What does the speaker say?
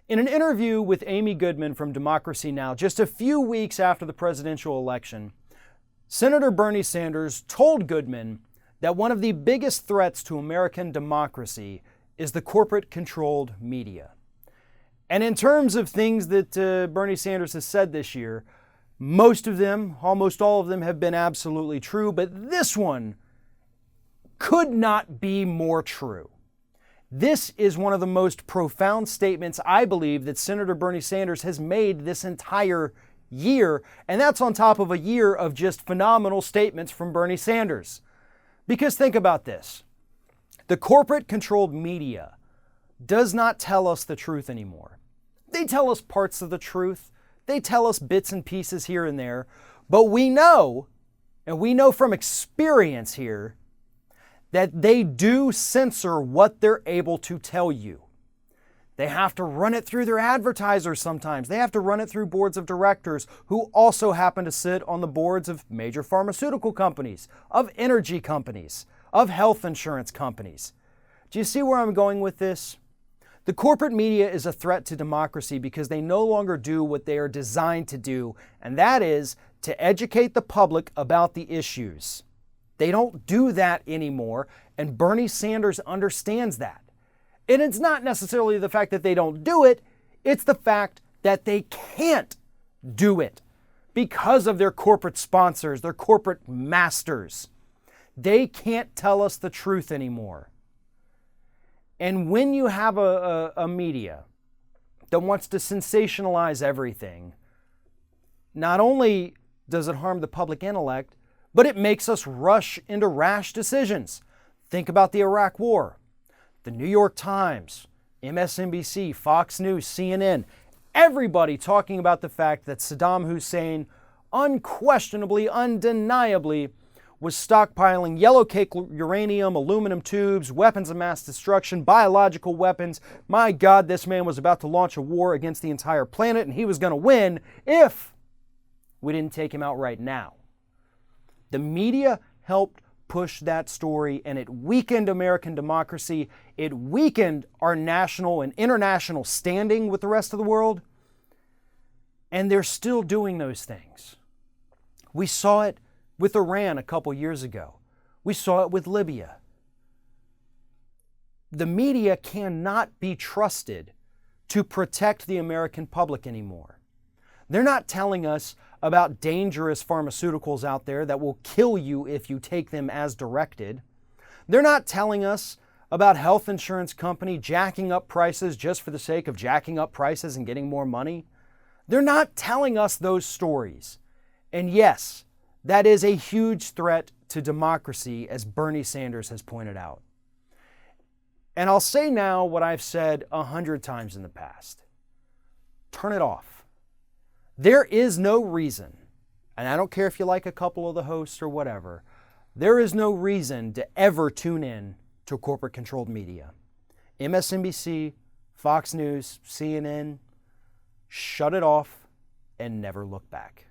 In an interview with Amy Goodman from Democracy Now! Just a few weeks after the presidential election, Senator Bernie Sanders told Goodman that one of the biggest threats to American democracy is the corporate-controlled media. And in terms of things that Bernie Sanders has said this year, most of them, almost all of them, have been absolutely true, but this one could not be more true. This is one of the most profound statements, I believe, that Senator Bernie Sanders has made this entire year, and that's on top of a year of just phenomenal statements from Bernie Sanders. Because think about this. The corporate-controlled media does not tell us the truth anymore. They tell us parts of the truth. They tell us bits and pieces here and there. But we know, and we know from experience here, that they do censor what they're able to tell you. They have to run it through their advertisers sometimes. They have to run it through boards of directors who also happen to sit on the boards of major pharmaceutical companies, of energy companies, of health insurance companies. Do you see where I'm going with this? The corporate media is a threat to democracy because they no longer do what they are designed to do, and that is to educate the public about the issues. They don't do that anymore, and Bernie Sanders understands that. And it's not necessarily the fact that they don't do it, it's the fact that they can't do it because of their corporate sponsors, their corporate masters. They can't tell us the truth anymore. And when you have a media that wants to sensationalize everything, not only does it harm the public intellect, but it makes us rush into rash decisions. Think about the Iraq War. The New York Times, MSNBC, Fox News, CNN, everybody talking about the fact that Saddam Hussein unquestionably, undeniably, was stockpiling yellow cake uranium, aluminum tubes, weapons of mass destruction, biological weapons. My God, this man was about to launch a war against the entire planet, and he was going to win if we didn't take him out right now. The media helped push that story, and it weakened American democracy. It weakened our national and international standing with the rest of the world. And they're still doing those things. We saw it with Iran a couple years ago. We saw it with Libya. The media cannot be trusted to protect the American public anymore. They're not telling us about dangerous pharmaceuticals out there that will kill you if you take them as directed. They're not telling us about health insurance company jacking up prices just for the sake of jacking up prices and getting more money. They're not telling us those stories. And yes, that is a huge threat to democracy, as Bernie Sanders has pointed out. And I'll say now what I've said 100 times in the past. Turn it off. There is no reason, and I don't care if you like a couple of the hosts or whatever, there is no reason to ever tune in to corporate-controlled media. MSNBC, Fox News, CNN, shut it off and never look back.